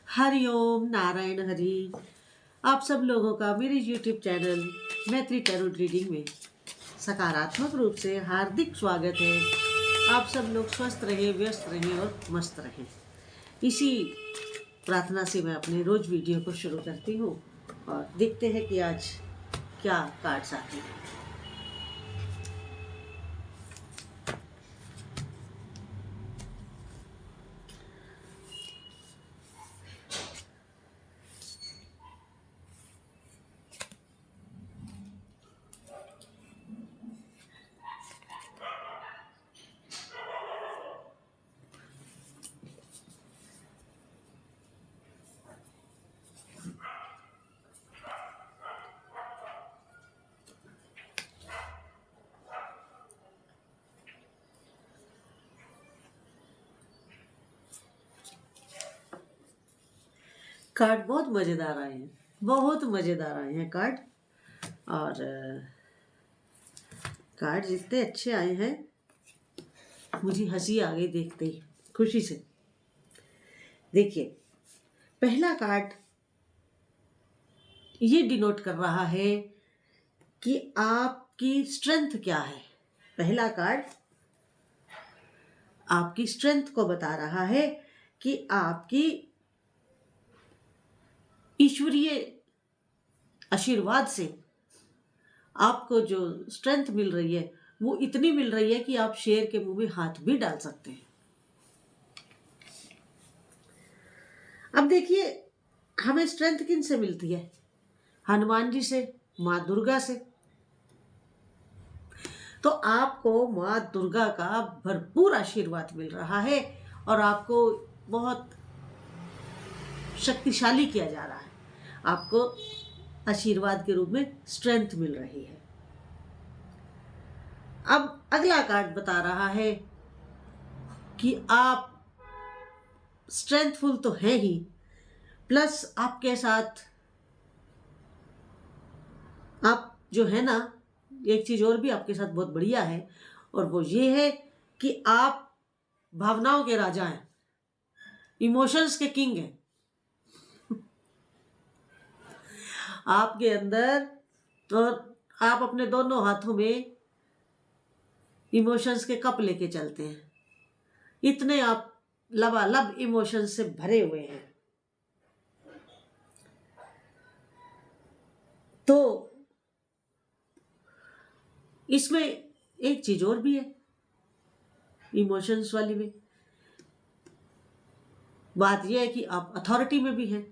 हरिओम नारायण हरि। आप सब लोगों का मेरे YouTube चैनल मैत्री टैरोट रीडिंग में सकारात्मक रूप से हार्दिक स्वागत है। आप सब लोग स्वस्थ रहें, व्यस्त रहें और मस्त रहें। इसी प्रार्थना से मैं अपने रोज वीडियो को शुरू करती हूँ और देखते हैं कि आज क्या कार्ड्स आते हैं। कार्ड बहुत मज़ेदार आए हैं, बहुत मज़ेदार आए हैं कार्ड। और कार्ड जितने अच्छे आए हैं मुझे हंसी आ गई देखते ही, खुशी से। देखिए, पहला कार्ड ये डिनोट कर रहा है कि आपकी स्ट्रेंथ क्या है। पहला कार्ड आपकी स्ट्रेंथ को बता रहा है कि आपकी ईश्वरीय आशीर्वाद से आपको जो स्ट्रेंथ मिल रही है वो इतनी मिल रही है कि आप शेर के मुंह में हाथ भी डाल सकते हैं। अब देखिए, हमें स्ट्रेंथ किन से मिलती है? हनुमान जी से, माँ दुर्गा से। तो आपको माँ दुर्गा का भरपूर आशीर्वाद मिल रहा है और आपको बहुत शक्तिशाली किया जा रहा है। आपको आशीर्वाद के रूप में स्ट्रेंथ मिल रही है। अब अगला कार्ड बता रहा है कि आप स्ट्रेंथफुल तो है ही, प्लस आपके साथ आप जो है ना, एक चीज और भी आपके साथ बहुत बढ़िया है और वो ये है कि आप भावनाओं के राजा हैं, इमोशंस के किंग हैं। आपके अंदर, और आप अपने दोनों हाथों में इमोशंस के कप लेके चलते हैं। इतने आप लबालब इमोशंस से भरे हुए हैं। तो इसमें एक चीज और भी है, इमोशंस वाली में बात यह है कि आप अथॉरिटी में भी हैं।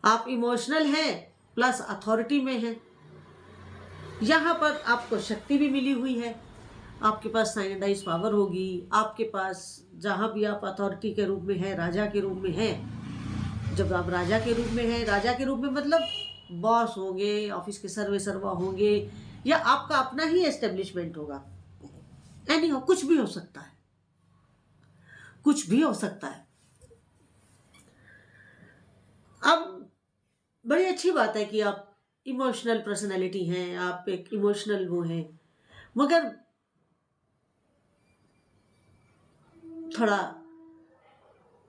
आप इमोशनल हैं प्लस अथॉरिटी में हैं। यहाँ पर आपको शक्ति भी मिली हुई है। आपके पास साइनेडाइज पावर होगी। आपके पास जहाँ भी आप अथॉरिटी के रूप में है, राजा के रूप में हैं, जब आप राजा के रूप में हैं, राजा के रूप में मतलब बॉस होंगे, ऑफिस के सर्वे सर्वा होंगे, या आपका अपना ही एस्टेब्लिशमेंट होगा। एनी हो, कुछ भी हो सकता है, कुछ भी हो सकता है। अब बड़ी अच्छी बात है कि आप इमोशनल पर्सनैलिटी हैं, आप एक इमोशनल वो हैं, मगर थोड़ा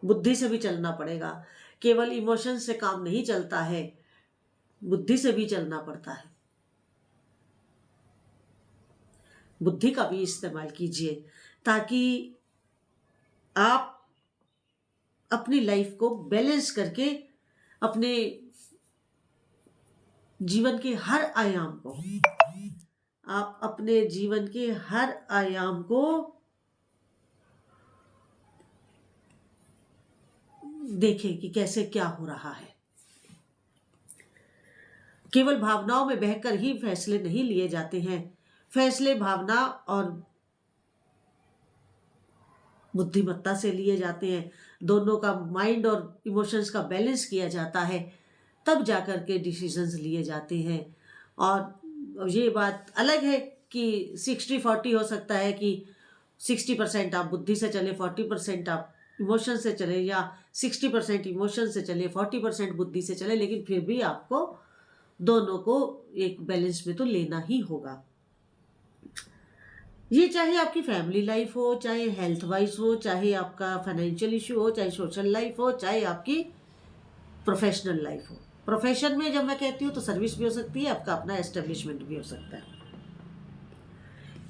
बुद्धि से भी चलना पड़ेगा। केवल इमोशन से काम नहीं चलता है, बुद्धि से भी चलना पड़ता है। बुद्धि का भी इस्तेमाल कीजिए ताकि आप अपनी लाइफ को बैलेंस करके अपने जीवन के हर आयाम को, आप अपने जीवन के हर आयाम को देखें कि कैसे क्या हो रहा है। केवल भावनाओं में बहकर ही फैसले नहीं लिए जाते हैं। फैसले भावना और बुद्धिमत्ता से लिए जाते हैं। दोनों का माइंड और इमोशंस का बैलेंस किया जाता है, तब जाकर के डिसीजंस लिए जाते हैं। और ये बात अलग है कि 60-40 हो सकता है कि 60% आप बुद्धि से चले, 40% आप इमोशन से चले, या 60% इमोशन से चले, 40% बुद्धि से चले, लेकिन फिर भी आपको दोनों को एक बैलेंस में तो लेना ही होगा। ये चाहे आपकी फैमिली लाइफ हो, चाहे हेल्थ वाइज हो, चाहे आपका फाइनेंशियल इशू हो, चाहे सोशल लाइफ हो, चाहे आपकी प्रोफेशनल लाइफ हो। प्रोफेशन में जब मैं कहती हूँ तो सर्विस भी हो सकती है, आपका अपना एस्टेब्लिशमेंट भी हो सकता है।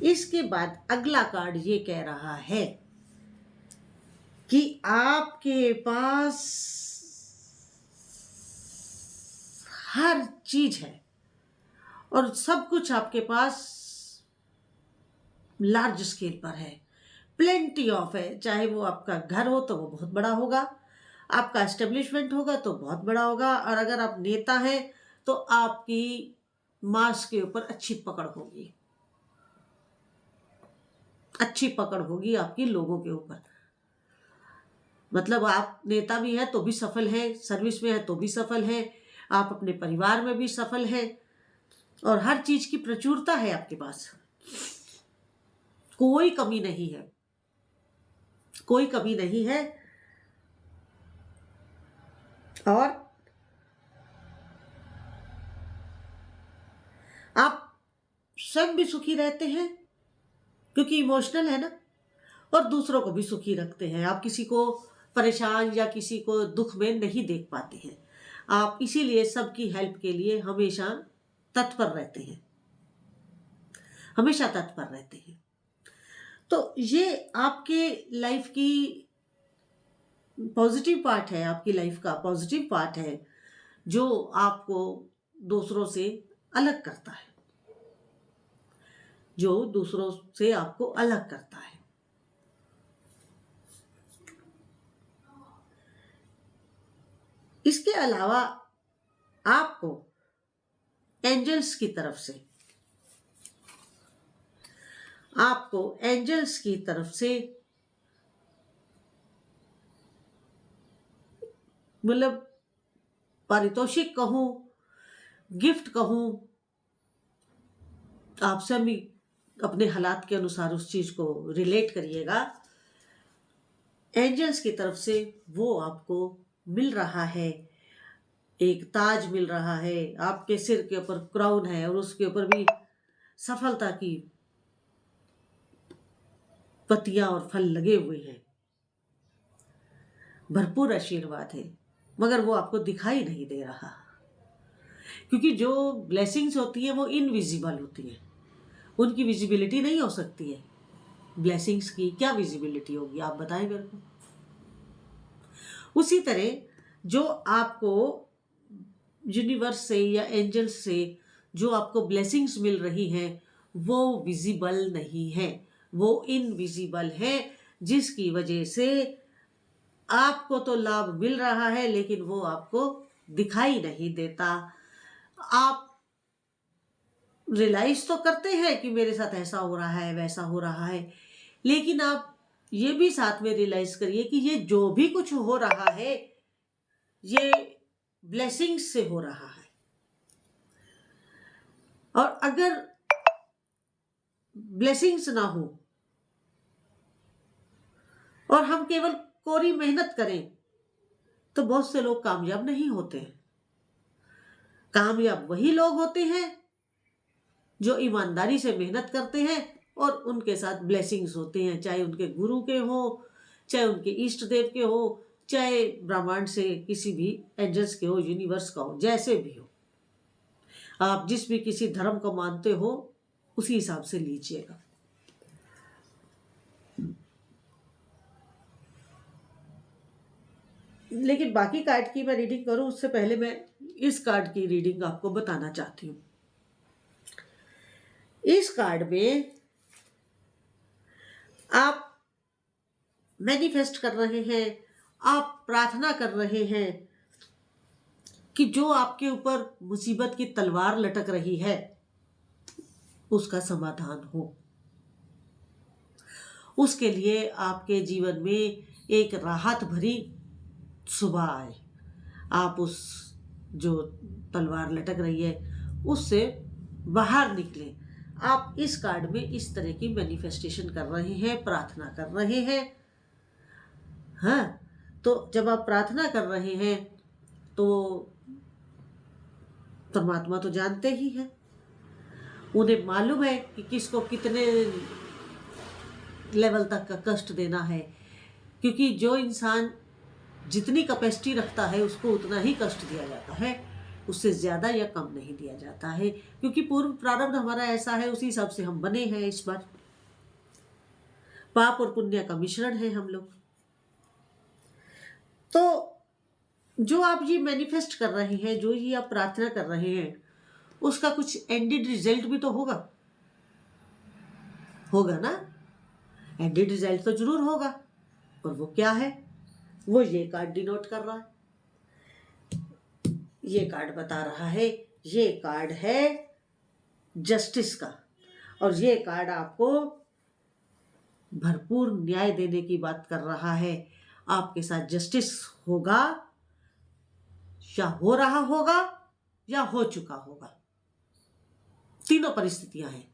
इसके बाद अगला कार्ड ये कह रहा है कि आपके पास हर चीज है और सब कुछ आपके पास लार्ज स्केल पर है, प्लेंटी ऑफ है। चाहे वो आपका घर हो तो वो बहुत बड़ा होगा, आपका एस्टेब्लिशमेंट होगा तो बहुत बड़ा होगा, और अगर आप नेता हैं तो आपकी मास के ऊपर अच्छी पकड़ होगी, अच्छी पकड़ होगी आपकी लोगों के ऊपर। मतलब आप नेता भी हैं तो भी सफल हैं, सर्विस में है तो भी सफल हैं, आप अपने परिवार में भी सफल हैं, और हर चीज की प्रचुरता है आपके पास, कोई कमी नहीं है, कोई कमी नहीं है। और आप स्वयं भी सुखी रहते हैं क्योंकि इमोशनल है ना, और दूसरों को भी सुखी रखते हैं। आप किसी को परेशान या किसी को दुख में नहीं देख पाते हैं, आप इसीलिए सबकी हेल्प के लिए हमेशा तत्पर रहते हैं, हमेशा तत्पर रहते हैं। तो ये आपके लाइफ की पॉजिटिव पार्ट है, आपकी लाइफ का पॉजिटिव पार्ट है जो आपको दूसरों से अलग करता है, जो दूसरों से आपको अलग करता है। इसके अलावा आपको एंजल्स की तरफ से, आपको एंजल्स की तरफ से मतलब पारितोषिक कहूं, गिफ्ट कहूं, आप सब भी अपने हालात के अनुसार उस चीज को रिलेट करिएगा। एंजल्स की तरफ से वो आपको मिल रहा है, एक ताज मिल रहा है, आपके सिर के ऊपर क्राउन है और उसके ऊपर भी सफलता की पत्तियां और फल लगे हुए हैं, भरपूर आशीर्वाद है, मगर वो आपको दिखाई नहीं दे रहा, क्योंकि जो ब्लेसिंग्स होती हैं वो इनविजिबल होती हैं, उनकी विजिबिलिटी नहीं हो सकती है। ब्लेसिंग्स की क्या विजिबिलिटी होगी, आप बताएं मेरे को। उसी तरह जो आपको यूनिवर्स से या एंजल्स से जो आपको ब्लेसिंग्स मिल रही हैं वो विजिबल नहीं है, वो इनविजिबल है, जिसकी वजह से आपको तो लाभ मिल रहा है लेकिन वो आपको दिखाई नहीं देता। आप रियलाइज तो करते हैं कि मेरे साथ ऐसा हो रहा है, वैसा हो रहा है, लेकिन आप ये भी साथ में रियलाइज करिए कि ये जो भी कुछ हो रहा है ये ब्लेसिंग्स से हो रहा है। और अगर ब्लेसिंग्स ना हो और हम केवल कोरी मेहनत करें तो बहुत से लोग कामयाब नहीं होते। कामयाब वही लोग होते हैं जो ईमानदारी से मेहनत करते हैं और उनके साथ ब्लेसिंग्स होते हैं, चाहे उनके गुरु के हो, चाहे उनके इष्ट देव के हो, चाहे ब्रह्मांड से किसी भी एंजल्स के हो, यूनिवर्स का हो, जैसे भी हो, आप जिस भी किसी धर्म को मानते हो उसी हिसाब से लीजिएगा। लेकिन बाकी कार्ड की मैं रीडिंग करूं उससे पहले मैं इस कार्ड की रीडिंग आपको बताना चाहती हूं। इस कार्ड में आप मैनिफेस्ट कर रहे हैं, आप प्रार्थना कर रहे हैं कि जो आपके ऊपर मुसीबत की तलवार लटक रही है उसका समाधान हो, उसके लिए आपके जीवन में एक राहत भरी सुबह आए, आप उस जो तलवार लटक रही है उससे बाहर निकले। आप इस कार्ड में इस तरह की मैनिफेस्टेशन कर रहे हैं, प्रार्थना कर रहे हैं। हाँ, तो जब आप प्रार्थना कर रहे हैं तो परमात्मा तो जानते ही हैं, उन्हें मालूम है कि किसको कितने लेवल तक का कष्ट देना है, क्योंकि जो इंसान जितनी कैपेसिटी रखता है उसको उतना ही कष्ट दिया जाता है, उससे ज़्यादा या कम नहीं दिया जाता है, क्योंकि पूर्व प्रारब्ध हमारा ऐसा है, उसी हिसाब से हम बने हैं। इस बार पाप और पुण्य का मिश्रण है हम लोग। तो जो आप ये मैनिफेस्ट कर रहे हैं, जो ये आप प्रार्थना कर रहे हैं, उसका कुछ एंडेड रिजल्ट भी तो होगा ना। एंडेड रिजल्ट तो जरूर होगा, और वो क्या है, वो ये कार्ड डिनोट कर रहा है। ये कार्ड बता रहा है, ये कार्ड है जस्टिस का, और ये कार्ड आपको भरपूर न्याय देने की बात कर रहा है। आपके साथ जस्टिस होगा, या हो रहा होगा, या हो चुका होगा। तीनों परिस्थितियां हैं,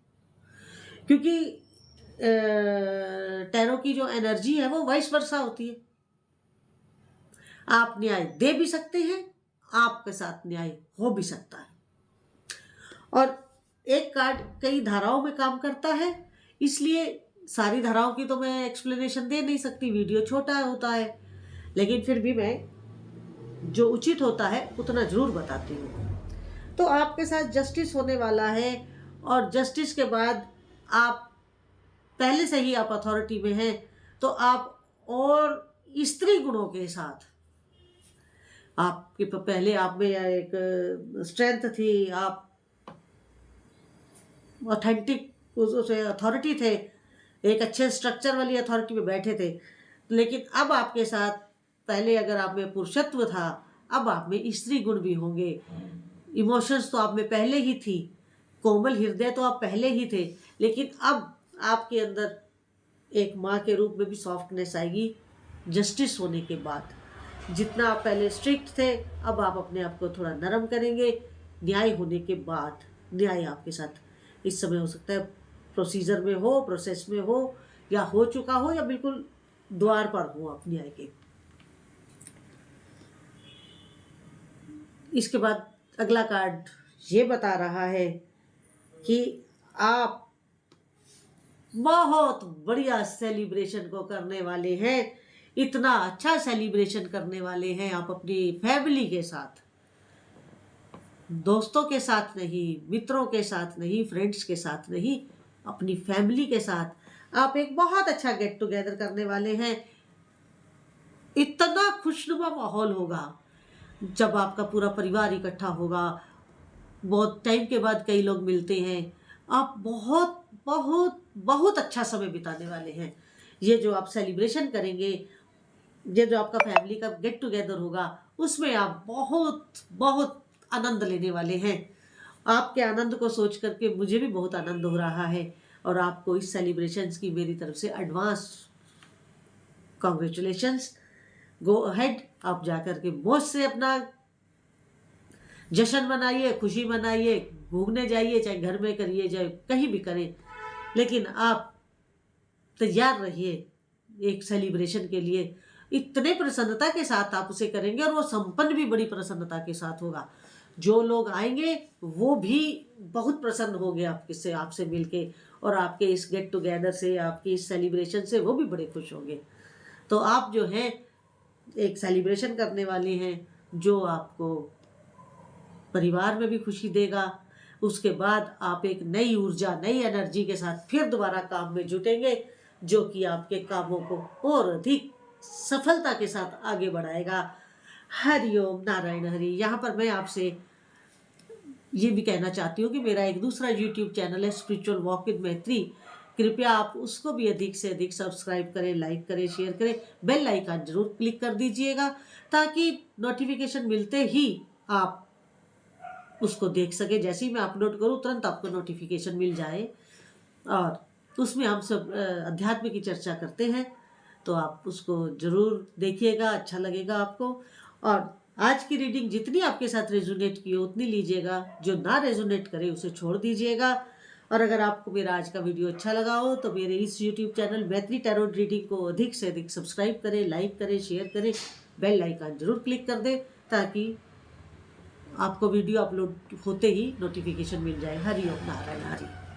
क्योंकि टैरो की जो एनर्जी है वो वाइस वर्सा होती है। आप न्याय दे भी सकते हैं, आपके साथ न्याय हो भी सकता है। और एक कार्ड कई धाराओं में काम करता है, इसलिए सारी धाराओं की तो मैं एक्सप्लेनेशन दे नहीं सकती, वीडियो छोटा होता है, लेकिन फिर भी मैं जो उचित होता है उतना जरूर बताती हूँ। तो आपके साथ जस्टिस होने वाला है, और जस्टिस के बाद आप पहले से ही आप अथॉरिटी में हैं, तो आप और स्त्री गुणों के साथ, आपके पहले आप में एक स्ट्रेंथ थी, आप ऑथेंटिक उसे अथॉरिटी थे, एक अच्छे स्ट्रक्चर वाली अथॉरिटी में बैठे थे, लेकिन अब आपके साथ, पहले अगर आप में पुरुषत्व था, अब आप में स्त्री गुण भी होंगे। इमोशंस तो आप में पहले ही थी, कोमल हृदय तो आप पहले ही थे, लेकिन अब आपके अंदर एक माँ के रूप में भी सॉफ्टनेस आएगी जस्टिस होने के बाद। जितना आप पहले स्ट्रिक्ट थे, अब आप अपने आप को थोड़ा नरम करेंगे न्याय होने के बाद। न्याय आपके साथ इस समय हो सकता है प्रोसीजर में हो, प्रोसेस में हो, या हो चुका हो, या बिल्कुल द्वार पर हो आप न्याय के। इसके बाद अगला कार्ड ये बता रहा है कि आप बहुत बढ़िया सेलिब्रेशन को करने वाले हैं। इतना अच्छा सेलिब्रेशन करने वाले हैं आप अपनी फैमिली के साथ, दोस्तों के साथ नहीं, मित्रों के साथ नहीं, फ्रेंड्स के साथ नहीं, अपनी फैमिली के साथ आप एक बहुत अच्छा गेट टुगेदर करने वाले हैं। इतना खुशनुमा माहौल होगा जब आपका पूरा परिवार इकट्ठा होगा। बहुत टाइम के बाद कई लोग मिलते हैं, आप बहुत बहुत बहुत अच्छा समय बिताने वाले हैं। ये जो आप सेलिब्रेशन करेंगे, ये जो आपका फैमिली का गेट टुगेदर होगा, उसमें आप बहुत बहुत आनंद लेने वाले हैं। आपके आनंद को सोच करके मुझे भी बहुत आनंद हो रहा है, और आपको इस सेलिब्रेशंस की मेरी तरफ से एडवांस कॉन्ग्रेचुलेशंस। गो अहेड, आप जाकर के मौज से अपना जश्न मनाइए, खुशी मनाइए, घूमने जाइए, चाहे घर में करिए, चाहे कहीं भी करें, लेकिन आप तैयार रहिए एक सेलिब्रेशन के लिए। इतने प्रसन्नता के साथ आप उसे करेंगे, और वो संपन्न भी बड़ी प्रसन्नता के साथ होगा। जो लोग आएंगे वो भी बहुत प्रसन्न होंगे आपसे मिलके, और आपके इस गेट टुगेदर से, आपकी इस सेलिब्रेशन से वो भी बड़े खुश होंगे। तो आप जो है एक सेलिब्रेशन करने वाले हैं जो आपको परिवार में भी खुशी देगा। उसके बाद आप एक नई ऊर्जा, नई एनर्जी के साथ फिर दोबारा काम में जुटेंगे, जो कि आपके कामों को और अधिक सफलता के साथ आगे बढ़ाएगा। हरिओम नारायण हरि। यहाँ पर मैं आपसे ये भी कहना चाहती हूँ कि मेरा एक दूसरा YouTube चैनल है स्पिरिचुअल वॉक विद मैत्री, कृपया आप उसको भी अधिक से अधिक सब्सक्राइब करें, लाइक करें, शेयर करें, बेल आइकन जरूर क्लिक कर दीजिएगा, ताकि नोटिफिकेशन मिलते ही आप उसको देख सके। जैसे ही मैं अपलोड करूँ तुरंत आपको नोटिफिकेशन मिल जाए। और उसमें हम सब अध्यात्म की चर्चा करते हैं, तो आप उसको ज़रूर देखिएगा, अच्छा लगेगा आपको। और आज की रीडिंग जितनी आपके साथ रेजोनेट की हो उतनी लीजिएगा, जो ना रेजोनेट करे उसे छोड़ दीजिएगा। और अगर आपको मेरा आज का वीडियो अच्छा लगा हो तो मेरे इस YouTube चैनल मैत्री टैरो रीडिंग को अधिक से अधिक सब्सक्राइब करें, लाइक करें, शेयर करें, बेल आइकन जरूर क्लिक कर दें, ताकि आपको वीडियो अपलोड होते ही नोटिफिकेशन मिल जाए। हरि ओम नारायण हरि।